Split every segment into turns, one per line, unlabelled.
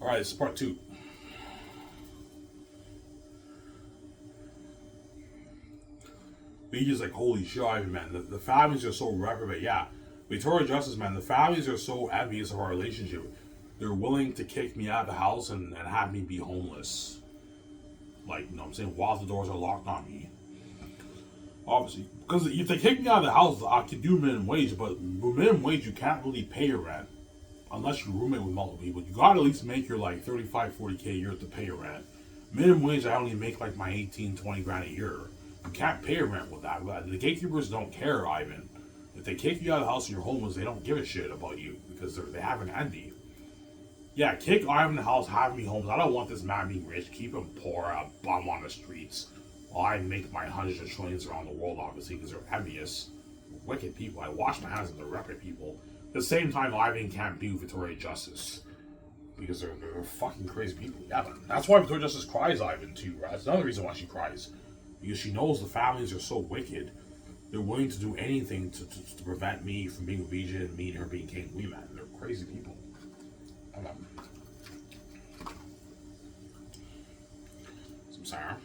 Alright, this is part two. We just like, holy shit, man. The families are so reprobate. Yeah. Victoria Justice, man, the families are so envious of our relationship. They're willing to kick me out of the house and have me be homeless. Like, you know what I'm saying? While the doors are locked on me. Obviously. Because if they kick me out of the house, I can do minimum wage, but with minimum wage, you can't really pay your rent. Unless you roommate with multiple people. You gotta at least make your like 35, 40K a year to pay your rent. Minimum wage, I only make like my 18, 20 grand a year. You can't pay your rent with that. The gatekeepers don't care, Ivan. If they kick you out of the house and you're homeless, they don't give a shit about you because they have an envy. Yeah, kick Ivan in the house, have me homeless. I don't want this man being rich. Keep him poor, a bum on the streets. While I make my hundreds of trillions around the world, obviously, because they're envious. Wicked people. I wash my hands of the reprobate people. At the same time, Ivan can't do Victoria Justice. Because they're fucking crazy people. Yeah, man. That's why Victoria Justice cries Ivan too, right? That's another reason why she cries. Because she knows the families are so wicked. They're willing to do anything to prevent me from being a Vijay and me and her being king and queen, man. They're crazy people. Some sour.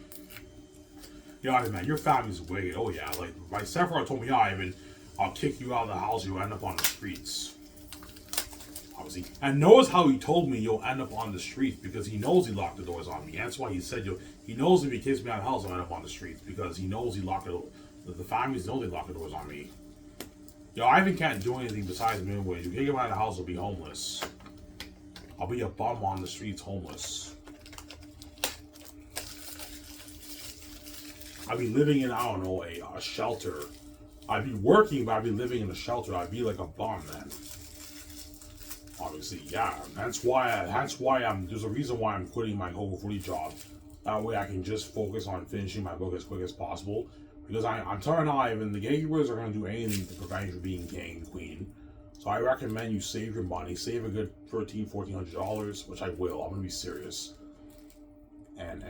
Yeah, man, your family's wicked. Oh yeah, like my Sephiroth told me, yeah, Ivan, I'll kick you out of the house. You'll end up on the streets. Obviously, and knows how he told me you'll end up on the streets because he knows he locked the doors on me. That's why he said he knows if he kicks me out of the house, I'll end up on the streets because he knows he locked it. The families know they lock the doors on me. Yo, Ivan can't do anything besides minimum wage. You kick him out of the house, I'll be homeless. I'll be a bum on the streets, homeless. I'd be living in, I don't know, a shelter. I'd be working, but I'd be living in a shelter. I'd be like a bum, man. Obviously, yeah. That's why there's a reason why I'm quitting my whole footy job. That way I can just focus on finishing my book as quick as possible. Because I'm telling Ivan, the gatekeepers are going to do anything to prevent you from being king and queen. So I recommend you save your money. Save a good $1,400, which I will. I'm going to be serious. And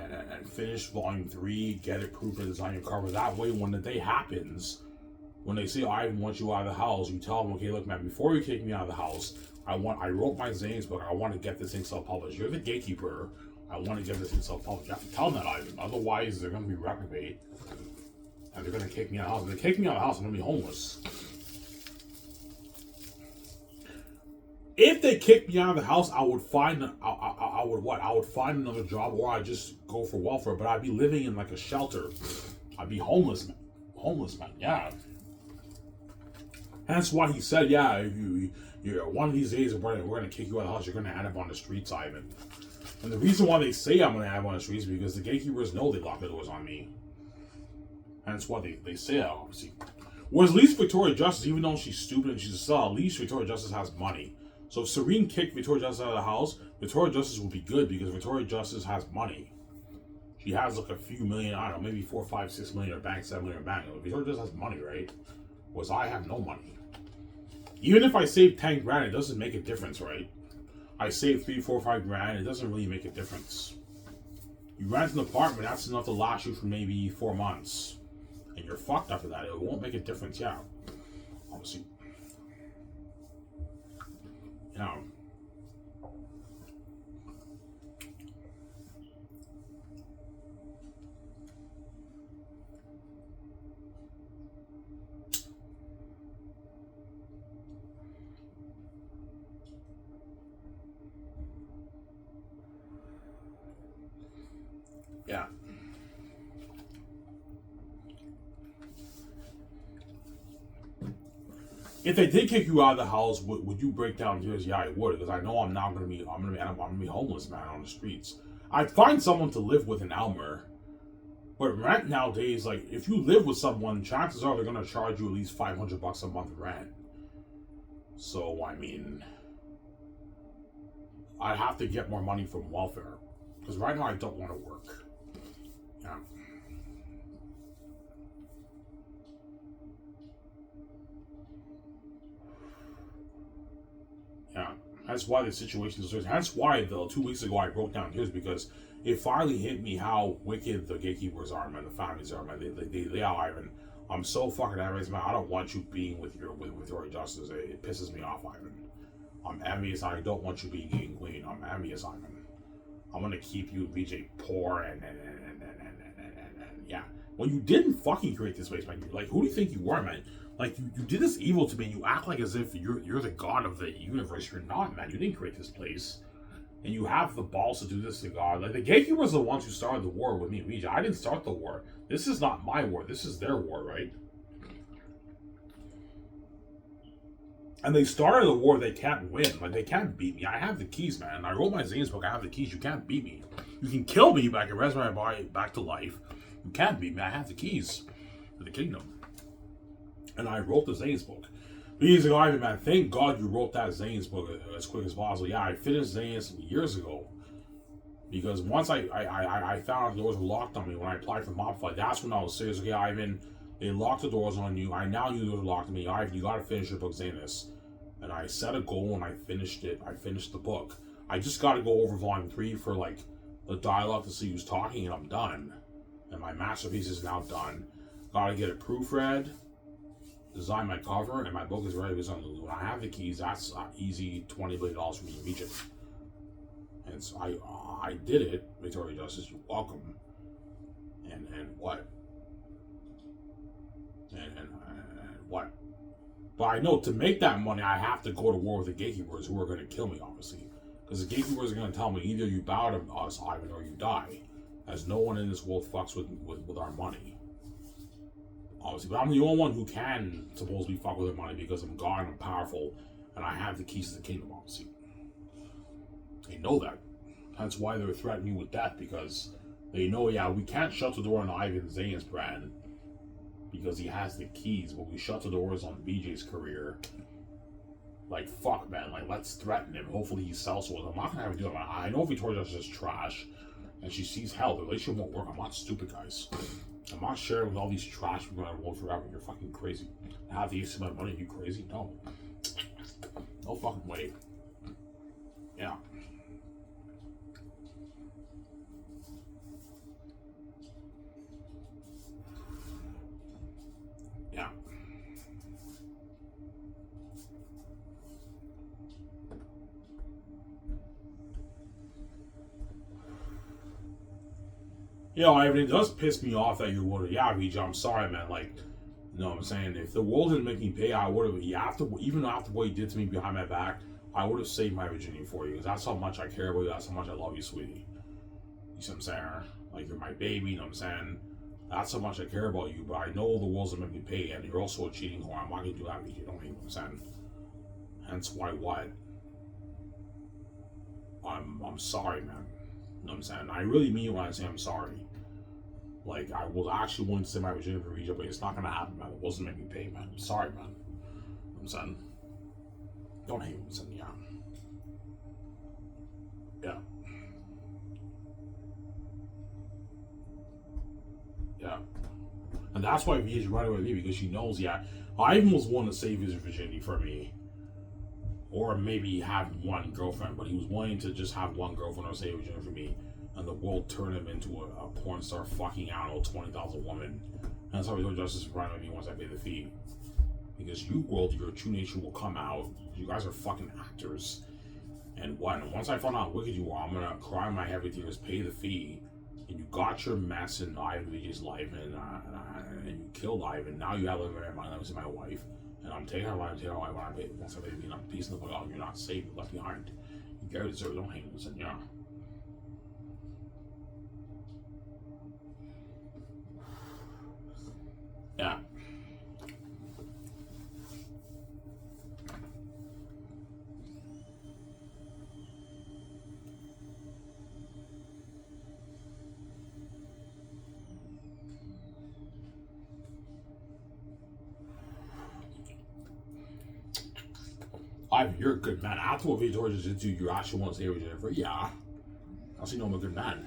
finish volume 3, get it proof and design your cover. That way, when the day happens, when they say Ivan wants you out of the house, you tell them, okay, look, man, before you kick me out of the house, I wrote my Zane's book. I want to get this thing self-published. You're the gatekeeper. I want to get this thing self-published. You have to tell them that, Ivan. Otherwise, they're going to be reprobate. And they're going to kick me out of the house. If they kick me out of the house, I'm going to be homeless. If they kick me out of the house, I would find another job, or I'd just go for welfare. But I'd be living in like a shelter. I'd be homeless, man. Yeah. And that's why he said, yeah, if you're one of these days we're going to kick you out of the house. You're going to end up on the streets, Ivan. And the reason why they say I'm going to end up on the streets is because the gatekeepers know they lock the doors on me. And that's why they say that, obviously. Whereas at least Victoria Justice, even though she's stupid and she's a sell, at least Victoria Justice has money. So if Serene kicked Victoria Justice out of the house, Victoria Justice will be good because Victoria Justice has money. She has like a few million, I don't know, maybe 4, 5, 6 million in her bank, 7 million in her bank. Victoria Justice has money, right? Whereas I have no money. Even if I save 10 grand, it doesn't make a difference, right? I save 3, 4, 5 grand, it doesn't really make a difference. You rent an apartment, that's enough to last you for maybe 4 months. And you're fucked after that. It won't make a difference, yeah. Obviously. Yeah. Yeah. If they did kick you out of the house, would you break down tears? Yeah, I would, because I know I'm gonna be homeless, man, on the streets. I'd find someone to live with in Elmer, but rent nowadays, like if you live with someone, chances are they're gonna charge you at least $500 a month rent. So I mean, I have to get more money from welfare, because right now I don't want to work. Yeah. Yeah, that's why the situation is. That's why, though, 2 weeks ago I broke down tears because it finally hit me how wicked the gatekeepers are, man. The families are, man. They are, Ivan. I'm so fucking envious, man. I don't want you being with your Justice. It pisses me off, Ivan. I'm envious. I don't want you being king and queen. I'm envious, Ivan. I'm gonna keep you and VJ poor and yeah. Well, you didn't fucking create this place, man. Like, who do you think you are, man? Like, you did this evil to me, and you act like as if you're the god of the universe. You're not, man. You didn't create this place. And you have the balls to do this to God. Like, the gatekeepers are the ones who started the war with me and VJ. I didn't start the war. This is not my war. This is their war, right? And they started a war they can't win. Like, they can't beat me. I have the keys, man. I wrote my Zane's book. I have the keys. You can't beat me. You can kill me, but I can resurrect my body back to life. You can't beat me. I have the keys to the kingdom. And I wrote the Zane's book. He's like, Ivan, man, thank God you wrote that Zane's book as quick as possible. Yeah, I finished Zane's years ago. Because once I found the doors were locked on me when I applied for Mobfly, that's when I was serious. Okay, Ivan, they locked the doors on you. I now knew the doors were locked on me. Ivan, you gotta finish your book, Zanus. And I set a goal and I finished it. I finished the book. I just gotta go over volume 3 for like the dialogue to see who's talking, and I'm done. And my masterpiece is now done. Gotta get it proofread, design my cover, and my book is ready. When I have the keys, that's easy $20 billion for me to reach it. And so I did it, Victoria Justice. You're welcome. And what? And what? But I know to make that money, I have to go to war with the gatekeepers who are going to kill me, obviously. Because the gatekeepers are going to tell me either you bow to us, Ivan, or you die. As no one in this world fucks with our money. Obviously. But I'm the only one who can supposedly fuck with their money because I'm God and I'm powerful. And I have the keys to the kingdom, obviously. They know that. That's why they're threatening me with death. Because they know, yeah, we can't shut the door on Ivan Zane's brand. Because he has the keys, but we shut the doors on VJ's career. Like, fuck, man. Like, let's threaten him. Hopefully he sells to us. I'm not gonna have to do it. I know Victoria's just trash, and she sees hell. The relationship won't work. I'm not stupid, guys. I'm not sharing with all these trash people that won't forever. You're fucking crazy. Have the use of my money? You crazy? No. No fucking way. Yeah. Yeah. You know, Ivan, it does piss me off that you're worried. Yeah, VJ, I'm sorry, man. Like, you know what I'm saying? If the world didn't make me pay, I would have, even after what you did to me behind my back, I would have saved my virginity for you. Because that's how much I care about you. That's how much I love you, sweetie. You see what I'm saying? Like, you're my baby, you know what I'm saying? That's how much I care about you. But I know the world's gonna make me pay, and you're also a cheating whore. I'm not gonna do that, VJ. Don't hate what I'm saying. Hence why what? I'm sorry, man. You know what I'm saying? I really mean when I say I'm sorry. Like, I was actually willing to say my virginity for VJ, but it's not gonna happen, man. It wasn't making me pay, man. I'm sorry, man. You know what I'm saying? Don't hate me, I'm saying, yeah. Yeah. Yeah. And that's why VJ's running with me, because she knows, yeah, Ivan was willing to save his virginity for me. Or maybe have one girlfriend, but he was willing to just have one girlfriend or save his virginity for me. And the world turned him into a porn star fucking, I don't know, 20,000 women. And that's how Victoria Justice is running with me once I pay the fee. Because you, world, your true nature will come out. You guys are fucking actors. And what? And once I find out how wicked you are, I'm gonna cry my heavy tears, pay the fee. And you got your mess in Ivan VJ's life, and you killed Ivan. Now you have to live in my life with my wife. And I'm taking her life, taking her life when I pay. Once I pay the fee, and I'm piecing the fuck out. You're not safe, you're left behind. You get it, sir. Don't hate me, listen, yeah. Yeah. Ivan, you're a good man. After what Victoria just did to you, you actually want to stay with Jennifer? Yeah. I see, no, I'm a good man.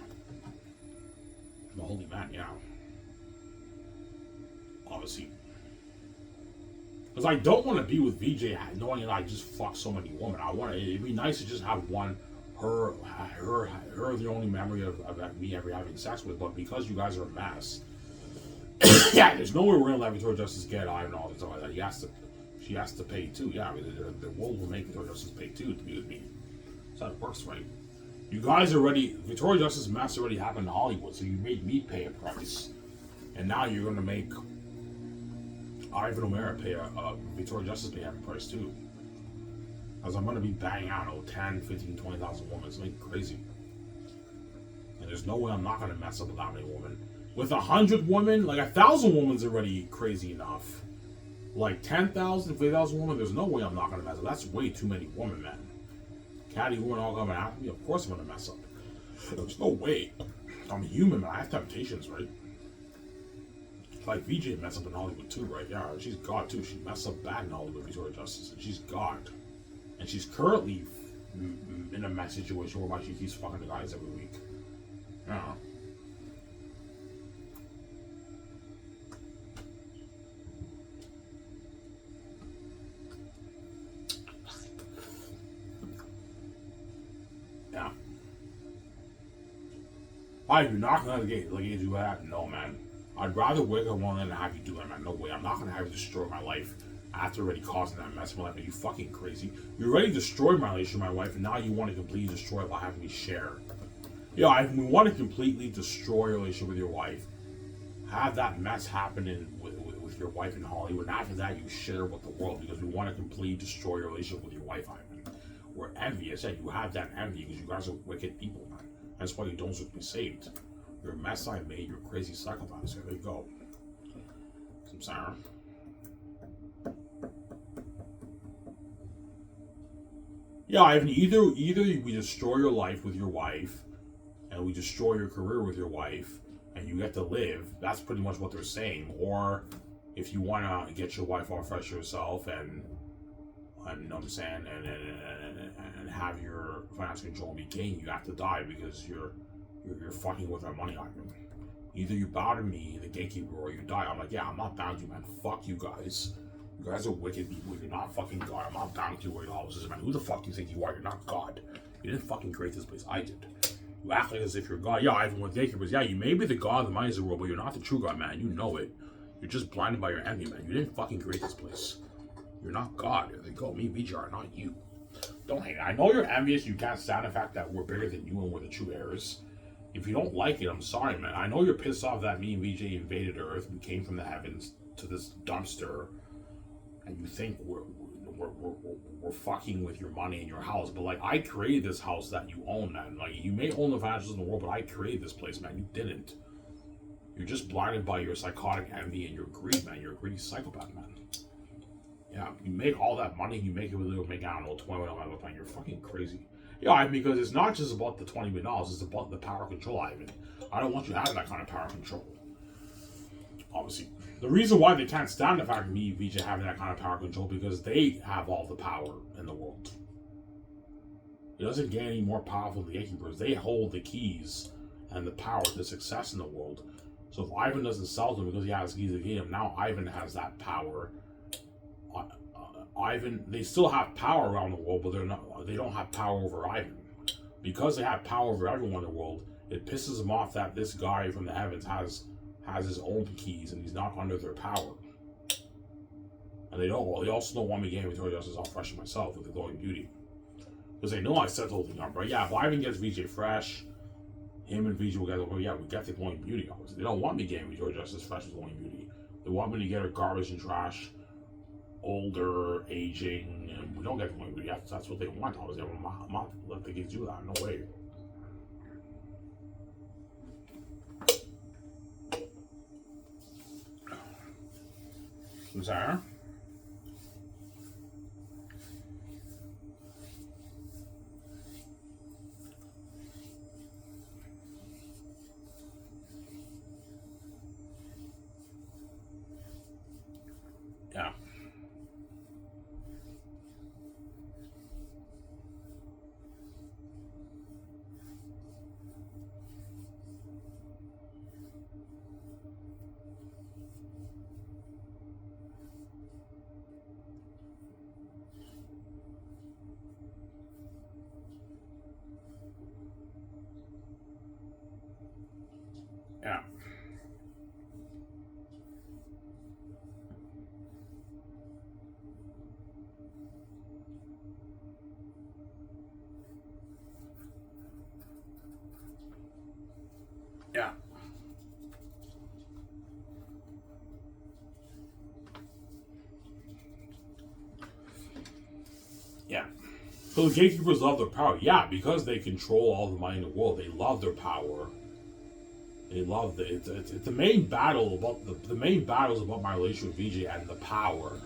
I'm a holy man, yeah. Obviously. Because I don't want to be with VJ knowing that I just fucked so many women. It'd be nice to just have one, her the only memory of me ever having sex with, but because you guys are a mess, yeah, there's no way we're gonna let Victoria Justice get Ivan all the time like that. She has to pay too. Yeah, I mean, the world will make Victoria Justice pay too to be with me. That's how it works, right? You guys already, Victoria Justice mess already happened in Hollywood, so you made me pay a price. And now you're going to make Ivan O'Mara pay Victoria Justice pay a price too. Because I'm going to be banging out 10, 15, 20,000 women. It's like crazy. And there's no way I'm not going to mess up with that many women. With 100 women, like 1,000 women's already crazy enough. Like 10,000, 50,000 women, there's no way I'm not going to mess up. That's way too many women, man. Catty women all coming after me, of course I'm going to mess up. There's no way. I'm human, man. I have temptations, right? Like VJ messed up in Hollywood too, right? Yeah, she's God too. She messed up bad in Hollywood, Victoria Justice, and she's God. And she's currently in a mess situation whereby she keeps fucking the guys every week. Yeah. Yeah. Why are you knocking on the gate? Like you do that? No, man. I'd rather wake up one than have you do that, man. No way. I'm not gonna have you destroy my life after already causing that mess in my life. Are you fucking crazy? You already destroyed my relationship with my wife, and now you want to completely destroy it by having me share. Yeah, if we want to completely destroy your relationship with your wife, have that mess happening with your wife in Hollywood, and after that you share with the world because we want to completely destroy your relationship with your wife, Ivan. We're envious, and you have that envy because you guys are wicked people, man. That's why you don't be saved. You're a mess I made, you're crazy psychopaths. There you go. I'm sorry. Yeah, Ivan, either we destroy your life with your wife, and we destroy your career with your wife, and you get to live. That's pretty much what they're saying. Or if you want to get your wife all fresh yourself and you know what I'm saying, and have your financial control be king, you have to die because you're fucking with our money, Ivan. Either you bow to me, the gatekeeper, or you die. I'm like, yeah, I'm not bound to you, man. Fuck you guys. You guys are wicked people. You're not fucking God. I'm not bound to you, houses, man. Who the fuck do you think you are? You're not God. You didn't fucking create this place. I did. You act like as if you're God. Yeah, Ivan with gatekeepers. Yeah, you may be the God of the money of the world, but you're not the true God, man. You know it. You're just blinded by your envy, man. You didn't fucking create this place. You're not God. There they go. Me, VJ, are not you. Don't hate it. I know you're envious. You can't stand the fact that we're bigger than you and we're the true heirs. If you don't like it, I'm sorry, man. I know you're pissed off that me and VJ invaded Earth. We came from the heavens to this dumpster, and you think we're fucking with your money and your house. But like, I created this house that you own, man. Like, you may own the financials in the world, but I created this place, man. You didn't. You're just blinded by your psychotic envy and your greed, man. You're a greedy psychopath, man. Yeah, you make all that money, you make it with little, make, I don't know, $20 million, you're fucking crazy. Yeah, because it's not just about the $20 million, it's about the power control, Ivan. I don't want you having that kind of power control. Obviously. The reason why they can't stand the fact of me, VJ, having that kind of power control, because they have all the power in the world. It doesn't get any more powerful than the gatekeepers. They hold the keys and the power to success in the world. So if Ivan doesn't sell them because he has the keys to the game, now Ivan has that power. Ivan, they still have power around the world, but they don't have power over Ivan. Because they have power over everyone in the world, it pisses them off that this guy from the heavens has his own keys and he's not under their power. And they also don't want me getting Victoria Justice all fresh myself with the glowing beauty. Because they know I set the whole thing up, right? Yeah, if Ivan gets VJ fresh, him and VJ will get we get the glowing beauty. Obviously. They don't want me getting Victoria Justice fresh with glowing beauty. They want me to get her garbage and trash, older, aging, and we don't get the beauty. That's what they want. Obviously, I'm not let the kids do that. No way. I'm sorry. Yeah. Yeah. Yeah. Yeah. So the gatekeepers love their power. Yeah, because they control all the money in the world. They love their power. They love it's the main battle about the main battle is about my relationship with VJ and the power.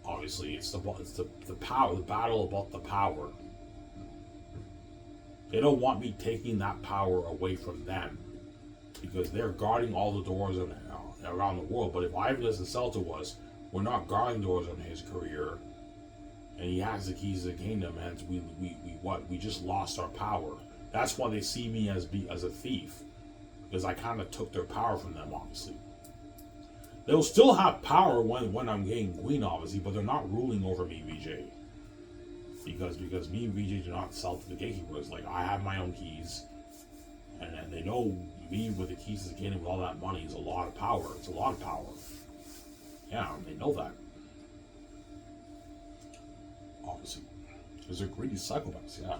Obviously, it's the power, the battle about the power. They don't want me taking that power away from them because they're guarding all the doors around the world. But if Ivan doesn't sell to us, we're not guarding doors on his career, and he has the keys to the kingdom, and we just lost our power. That's why they see me as a thief, because I kind of took their power from them. Obviously, they'll still have power when I'm getting queen, obviously, but they're not ruling over me, VJ. Because me and VJ do not sell to the gatekeepers. Like, I have my own keys, and they know me with the keys to the kingdom with all that money is a lot of power. It's a lot of power. Yeah, they know that. Obviously, because they're greedy psychopaths. Yeah.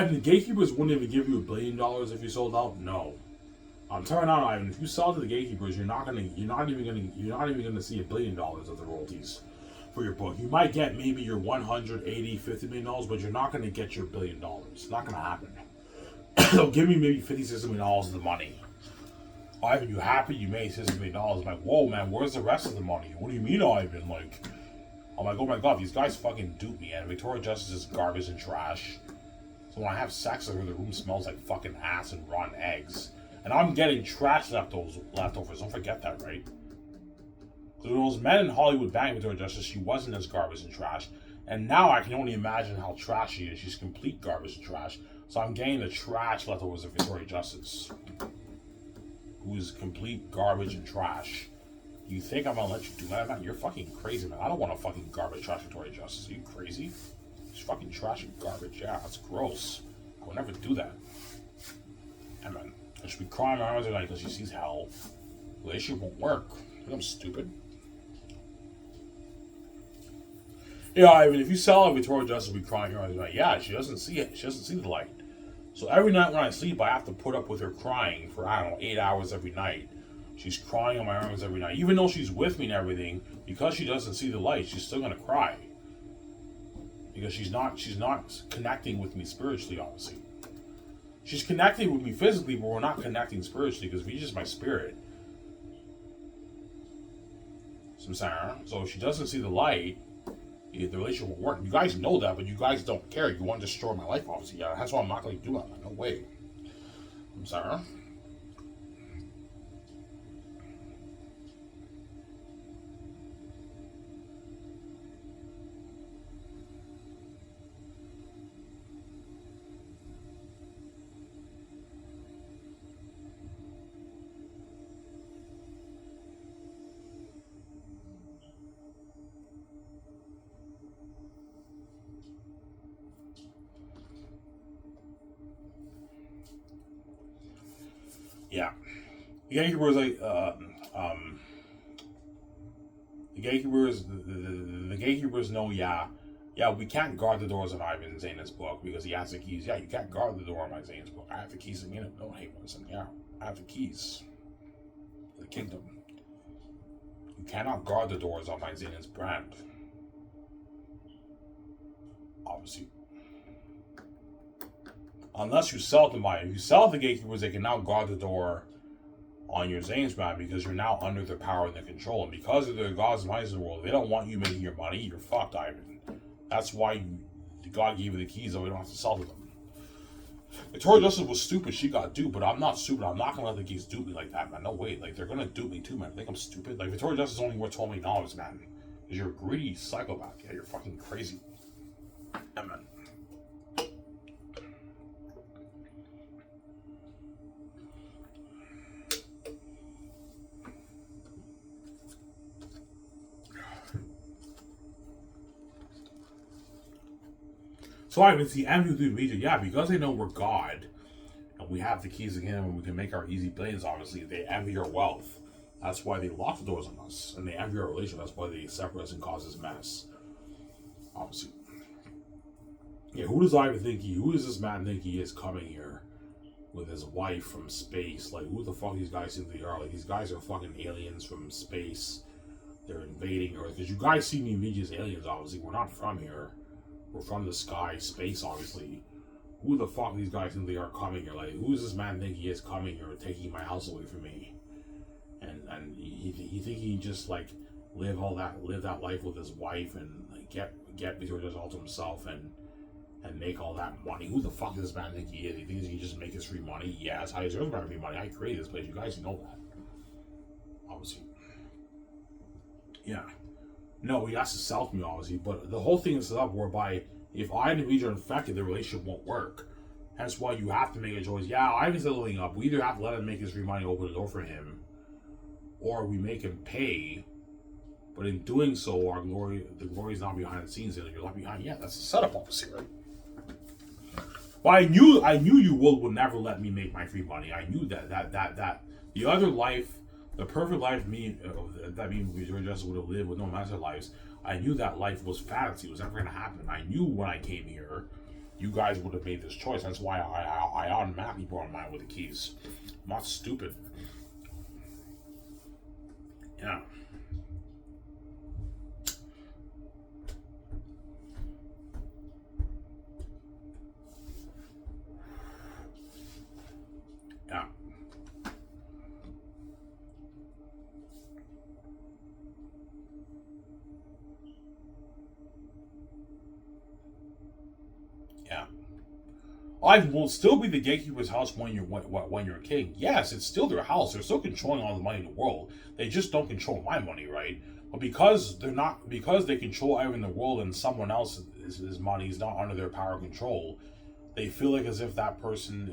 The gatekeepers wouldn't even give you $1 billion if you sold out. No, I'm telling you now, Ivan. If you sell to the gatekeepers, you're not even gonna see $1 billion of the royalties for your book. You might get maybe your 180, $50 million, but you're not gonna get your $1 billion. It's not gonna happen. They'll give me maybe $50, $60 million of the money. Ivan, you happy you made $60 million? I'm like, whoa, man, where's the rest of the money? What do you mean, Ivan? Like, I'm like, oh my god, these guys fucking dupe me, and Victoria Justice is garbage and trash. So when I have sex with her, the room smells like fucking ass and rotten eggs. And I'm getting trash leftovers. Don't forget that, right? So those men in Hollywood banging Victoria Justice, she wasn't as garbage and trash. And now I can only imagine how trash she is. She's complete garbage and trash. So I'm getting the trash leftovers of Victoria Justice, who is complete garbage and trash. You think I'm gonna let you do that, man? You're fucking crazy, man. I don't want a fucking garbage trash Victoria Justice. Are you crazy? She's fucking trash and garbage. Yeah, that's gross. I would never do that. And man, I should be crying my eyes at night because she sees hell. The relationship won't work. I think I'm stupid. Yeah, even if you sell it, Victoria Justice will be crying her eyes at night. Yeah, she doesn't see it. She doesn't see the light. So every night when I sleep, I have to put up with her crying for, I don't know, 8 hours every night. She's crying on my arms every night. Even though she's with me and everything, because she doesn't see the light, she's still gonna cry. Because she's not connecting with me spiritually, obviously. She's connecting with me physically, but we're not connecting spiritually because Vijay's my spirit. So if she doesn't see the light, the relationship won't work. You guys know that, but you guys don't care. You want to destroy my life, obviously. Yeah, that's why I'm not going to do that. No way. I'm sorry. Yeah. The gatekeepers the gatekeepers know. Yeah, we can't guard the doors of Ivan Zayn's book because he has the keys. Yeah, you can't guard the door of my Zayn's book. I have the keys to the kingdom. No, hey, listen. Yeah, I have the keys to the kingdom. You cannot guard the doors of my Zayn's brand. Obviously. Unless you sell it to my, if you sell it to gatekeepers, they can now guard the door on your Zayn's brand because you're now under their power and their control. And because of the gods and minds in the world, they don't want you making your money. You're fucked, Ivan. That's why God gave you the keys, so we don't have to sell to them. Victoria Justice was stupid. She got duped, but I'm not stupid. I'm not gonna let the keys dupe me like that, man. No way. Like, they're gonna dupe me too, man. I think I'm stupid. Like, Victoria Justice is only worth $12 million, man. Because you're a greedy psychopath. Yeah, you're fucking crazy. Yeah, man. So I would see envy through the region. Yeah, because they know we're God and we have the keys to the kingdom and we can make our easy billions, obviously, they envy our wealth. That's why they lock the doors on us. And they envy our relation. That's why they separate us and cause this mess. Obviously. Yeah, who does this man think he is coming here with his wife from space? Like, who the fuck these guys think they are? Like, these guys are fucking aliens from space. They're invading Earth. Because you guys see me meet as aliens, obviously. We're not from here. We're from the sky, space, obviously. Who the fuck these guys think they are coming here? Like, who does this man think he is coming here and taking my house away from me? And he think he can just like live that life with his wife and like, get Victoria Justice all to himself and make all that money. Who the fuck does this man think he is? He thinks he can just make his free money? Yeah, that's how he deserves free money. I created this place. You guys know that. Obviously. Yeah. No, he has to sell to me, obviously, but the whole thing is set up whereby if I and Demetri are infected, the relationship won't work. That's why you have to make a choice. Yeah, Ivan's settling up. We either have to let him make his free money, open the door for him, or we make him pay. But in doing so, the glory is not behind the scenes, and you're not behind. Yeah, that's a setup, obviously, right? But I knew you would never let me make my free money. I knew that the other life, the perfect life that me and Victoria Justice would have lived with no master lives. I knew that life was fantasy. It was never going to happen. I knew when I came here, you guys would have made this choice. That's why I automatically brought mine with the keys. I'm not stupid. Yeah. Yeah. Yeah. I will still be the gatekeeper's house when you're king. Yes, it's still their house. They're still controlling all the money in the world. They just don't control my money, right? But because they control everything in the world and someone else's money is not under their power and control, they feel like as if that person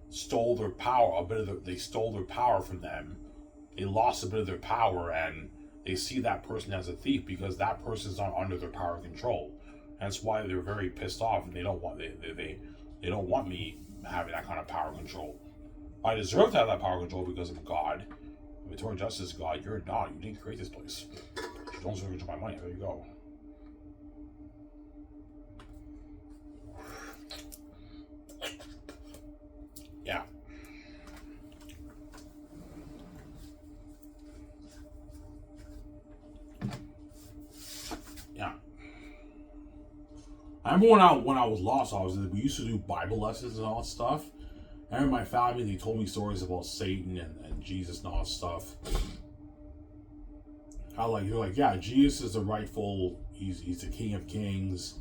stole their power. They stole their power from them. They lost a bit of their power, and they see that person as a thief because that person is not under their power and control. That's why they're very pissed off, and they don't want me having that kind of power control. I deserve to have that power control because I'm God. Victoria Justice is God. You're not. You didn't create this place. You don't deserve to control my money. There you go. Yeah. Yeah. I remember when I was lost, we used to do Bible lessons and all that stuff. I remember my family, they told me stories about Satan and Jesus and all that stuff. How you're like, yeah, Jesus is he's the King of Kings.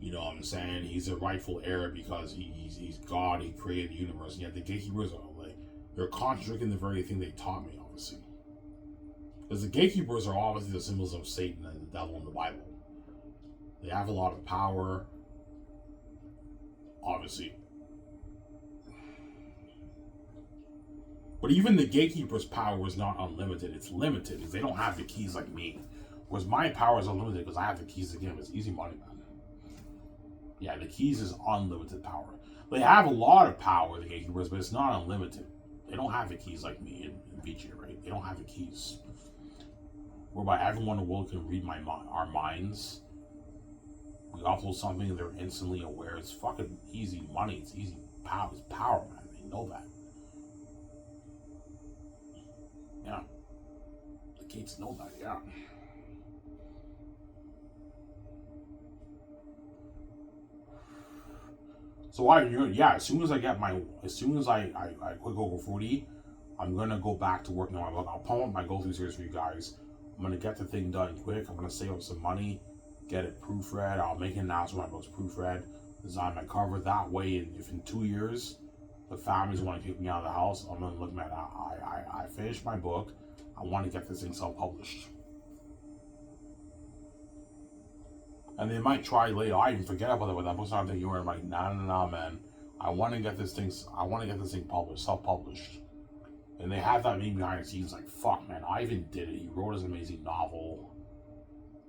You know what I'm saying? He's a rightful heir because he's God, he created the universe. And yet the gatekeepers they're contradicting the very thing they taught me, obviously. Because the gatekeepers are obviously the symbols of Satan and the devil in the Bible. They have a lot of power, obviously. But even the gatekeeper's power is not unlimited. It's limited because they don't have the keys like me. Whereas my power is unlimited because I have the keys to give. It's easy money, man. Yeah, the keys is unlimited power. They have a lot of power, the gatekeepers, but it's not unlimited. They don't have the keys like me and Vici, right? They don't have the keys. Whereby everyone in the world can read our minds. We upload something, they're instantly aware. It's fucking easy money. It's easy power. It's power, man. They know that. Yeah. The gates know that, yeah. So as soon as I quit Google Foodie, I'm gonna go back to working on my book. I'll pump up my Go Through series for you guys. I'm gonna get the thing done quick. I'm gonna save up some money, get it proofread. I'll make an announcement when my book's proofread, design my cover. That way, if in 2 years the families want to kick me out of the house, I'm gonna look at I finished my book. I want to get this thing self-published. And they might try later. I even forget about it, but that book's not taking I'm like, nah, man. I want to get this thing published, self-published. And they have that meme behind the scenes, like, fuck, man, Ivan did it. He wrote his amazing novel.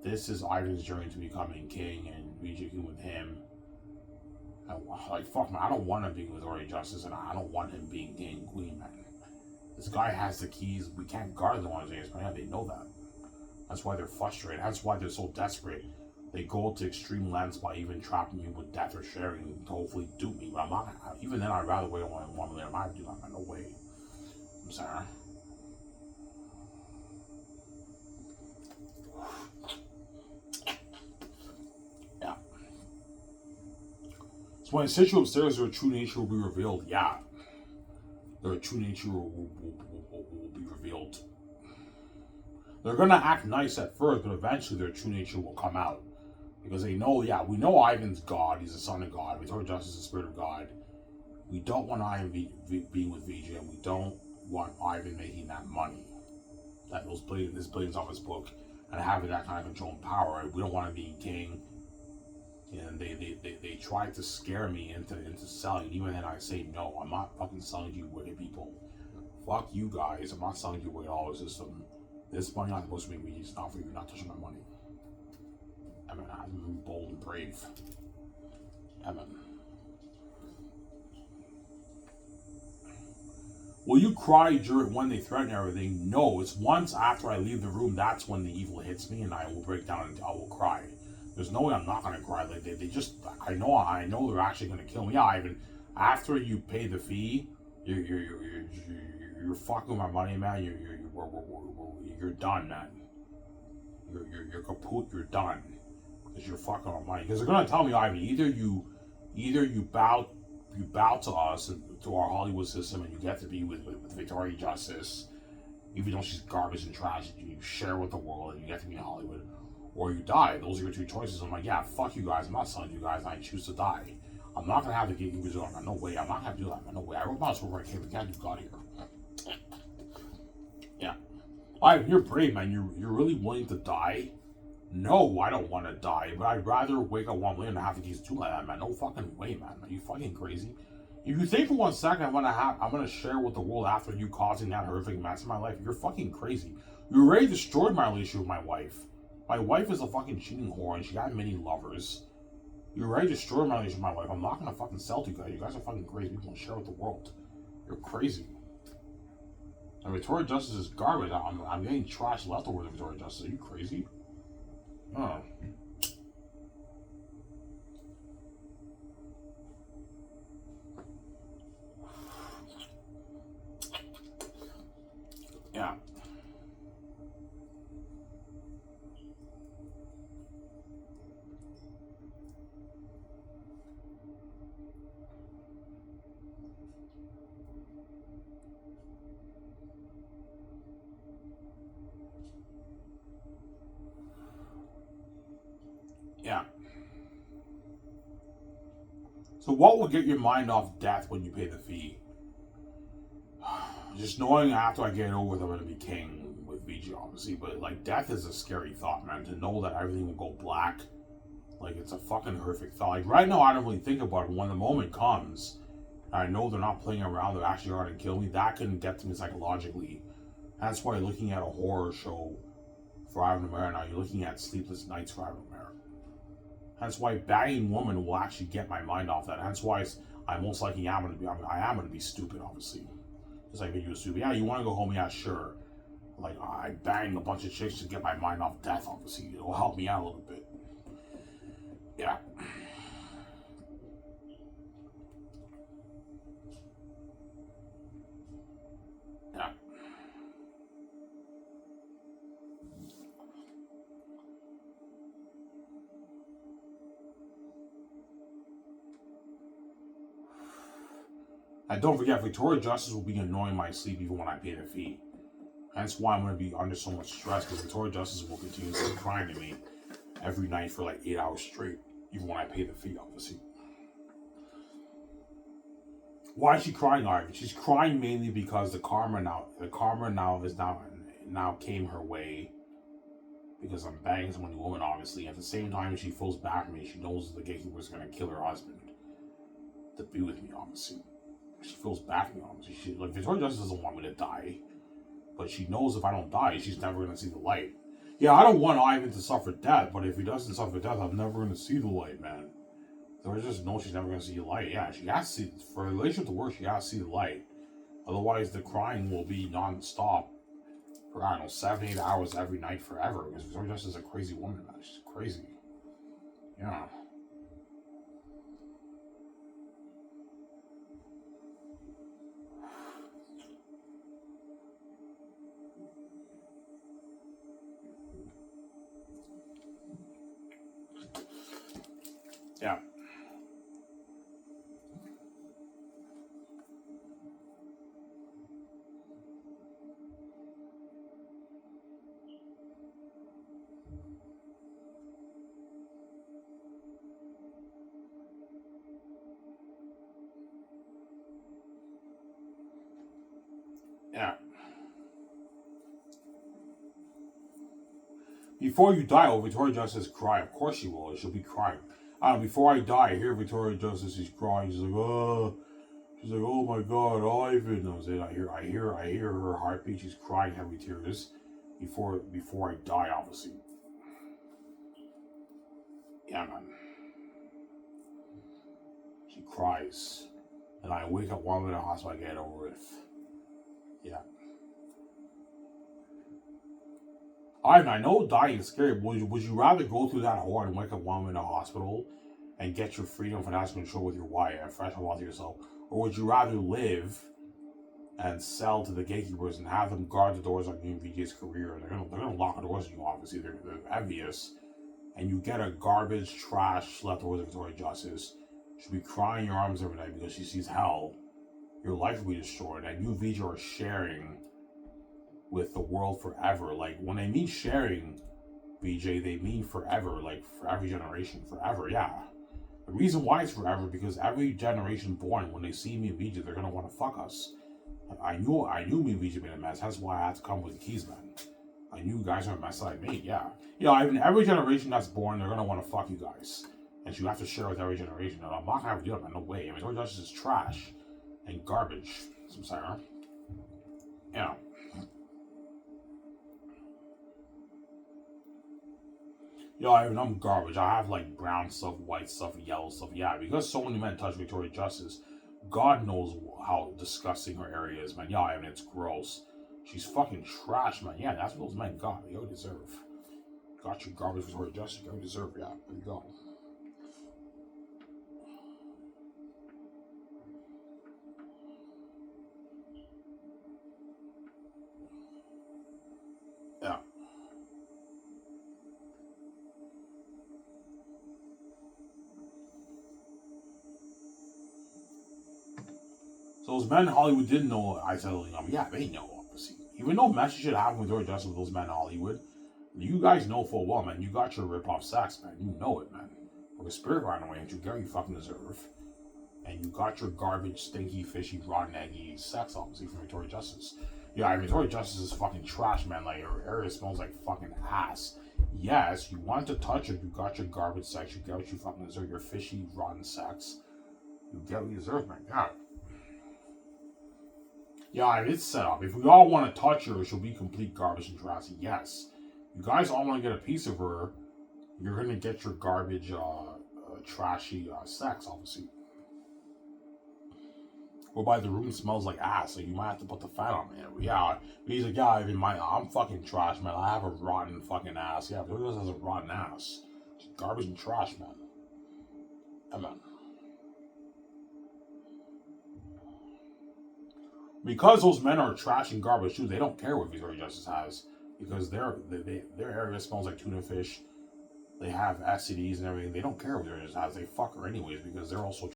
This is Ivan's journey to becoming king, and we joking with him. And, like, fuck, man, I don't want him being with Victoria Justice, and I don't want him being king and queen, man. This guy has the keys. We can't guard them on his hands, man. They know that. That's why they're frustrated. That's why they're so desperate. They go to extreme lengths by even trapping me with death or sharing to hopefully dupe me. But I'm not. Even then, I'd rather wait on 1 million. I'm not doing that. No way. I'm sorry. Yeah. So when I sit you upstairs, their true nature will be revealed. Yeah. Their true nature will be revealed. They're gonna act nice at first, but eventually their true nature will come out. Because they know, yeah, we know Ivan's God, he's the son of God. Victoria Justice is the spirit of God. We don't want Ivan being with VJ, and we don't want Ivan making that money. That those billions off his book, and having that kind of control and power. Right? We don't want him being king. And they tried to scare me into selling. Even then I say no, I'm not fucking selling you wicked people. Fuck you guys, I'm not selling you wicked dollar system. This money I'm supposed to make me, it's not for you, not touching my money. I'm bold and brave. Will you cry during when they threaten everything? No, it's once after I leave the room, that's when the evil hits me and I will break down and I will cry. There's no way I'm not gonna cry. Like they just I know they're actually gonna kill me. Yeah, Ivan, after you pay the fee, you're fucking with my money, man. You're done, man. You're kaput, you're done. Because you're fucking our money. Because they're gonna tell me, Ivan, either you bow to us and to our Hollywood system, and you get to be with Victoria Justice, even though she's garbage and trash. You share with the world, and you get to be in Hollywood, or you die. Those are your two choices. I'm like, yeah, fuck you guys. I'm not selling you guys. I choose to die. I'm not gonna have to get you resort. No way. I'm not gonna have to do that. No way. I wrote my story right here. We can't do God here. Yeah. Ivan, you're brave, man. You're really willing to die. No, I don't want to die, but I'd rather wake up 1 million and have to get two like that, man. No fucking way, man. Are you fucking crazy? If you think for 1 second I'm gonna share with the world after you causing that horrific mess in my life, you're fucking crazy. You already destroyed my relationship with my wife. My wife is a fucking cheating whore and she got many lovers. You already destroyed my relationship with my wife. I'm not gonna fucking sell to you guys. You guys are fucking crazy. People want to share with the world. You're crazy. And Victoria Justice is garbage. I'm getting trash leftovers of Victoria Justice. Are you crazy? Oh. Yeah. Yeah. So what will get your mind off death when you pay the fee? Just knowing after I get it over with, I'm gonna be king with VG, obviously. But like, death is a scary thought, man. To know that everything will go black, like it's a fucking horrific thought. Like right now, I don't really think about it. When the moment comes, I know they're not playing around. They're actually going to kill me. That can get to me psychologically. That's why looking at a horror show for Ivan Amara now, you're looking at Sleepless Nights for Ivan Amara. That's why Banging Woman will actually get my mind off that. That's why I most likely am going to be. I am going to be stupid, obviously. Just like you stupid. Yeah, you want to go home? Yeah, sure. Like I bang a bunch of chicks to get my mind off death. Obviously, it'll help me out a little bit. Yeah. Yeah. And don't forget, Victoria Justice will be annoying my sleep even when I pay the fee. That's why I'm going to be under so much stress, because Victoria Justice will continue to cry to me every night for like 8 hours straight, even when I pay the fee, obviously. Why is she crying, Ivan? She's crying mainly because the karma now came her way because I'm banging someone, woman, obviously. At the same time, she feels bad for me. She knows the gatekeeper is going to kill her husband to be with me, obviously. She feels bad for me, obviously. Like, Victoria Justice doesn't want me to die, but she knows if I don't die, she's never going to see the light. Yeah, I don't want Ivan to suffer death, but if he doesn't suffer death, I'm never going to see the light, man. So I just know she's never going to see the light. Yeah, she has to see, for a relationship to work, she has to see the light. Otherwise, the crying will be non-stop for, I don't know, 7, 8 hours every night forever. Because Victoria Justice is a crazy woman, man. She's crazy. Yeah. Yeah. Yeah. Before you die, oh, Victoria Justice cry. Of course she will. She'll be crying. I don't know, before I die, I hear Victoria Justice. She's crying. She's like, oh. She's like, oh my God, Ivan. I hear her heartbeat. She's crying heavy tears. Before I die, obviously. Yeah, man. She cries, and I wake up 1 minute in the hospital. I get it over with. Yeah. I know dying is scary. But would you rather go through that hard and wake up 1 minute in the hospital and get your freedom, financial control with your wife and fresh wealth to yourself, or would you rather live and sell to the gatekeepers and have them guard the doors on you and VJ's career? They're gonna lock the doors on you. Obviously, they're envious, and you get a garbage, trash leftovers of Victoria Justice. She'll be crying your arms every night because she sees hell. Your life will be destroyed, and you VJ are sharing with the world forever. Like when they mean sharing, VJ, they mean forever. Like for every generation, forever. Yeah. The reason why it's forever because every generation born, when they see me and VJ, they're gonna want to fuck us. I knew me and VJ made a mess. That's why I had to come with the keys, man. I knew you guys are a mess like me. Yeah. I mean, every generation that's born, they're gonna want to fuck you guys, and you have to share with every generation. And I'm not gonna have to do that, man. No way. I mean, Toy Justice is trash and garbage. I'm sorry. Huh? Yeah. I'm garbage. I have like brown stuff, white stuff, yellow stuff. Yeah, because so many men touch Victoria Justice, God knows how disgusting her area is, man. I mean, it's gross. She's fucking trash, man. Yeah, that's what those men got. They deserve. Got your garbage Victoria Justice. You deserve. Yeah, there you go. Yeah. So those men in Hollywood didn't know I said yeah, they know, obviously. Even though Messi should have with Victoria Justice with those men in Hollywood, you guys know full well, man. You got your rip-off sex, man. You know it, man. For the spirit ran away, and you get what you fucking deserve. And you got your garbage, stinky, fishy, rotten, eggy sex, obviously, from Victoria Justice. Yeah, I mean, Victoria Justice is fucking trash, man. Like, her area smells like fucking ass. Yes, you want to touch her, you got your garbage sex, you get what you fucking deserve, your fishy, rotten sex. You get what you deserve, man. God. Yeah, it's set up. If we all want to touch her, she'll be complete garbage and trash. Yes. You guys all want to get a piece of her, you're going to get your garbage, trashy sex, obviously. Or by the room smells like ass, so you might have to put the fat on, man. Yeah, he's like, yeah, I'm fucking trash, man. I have a rotten fucking ass. Yeah, but who has a rotten ass? It's garbage and trash, man. Yeah, man. Because those men are trash and garbage too, they don't care what Victoria Justice has because their area smells like tuna fish. They have STDs and everything. They don't care what Victoria Justice has. They fuck her anyways because they're also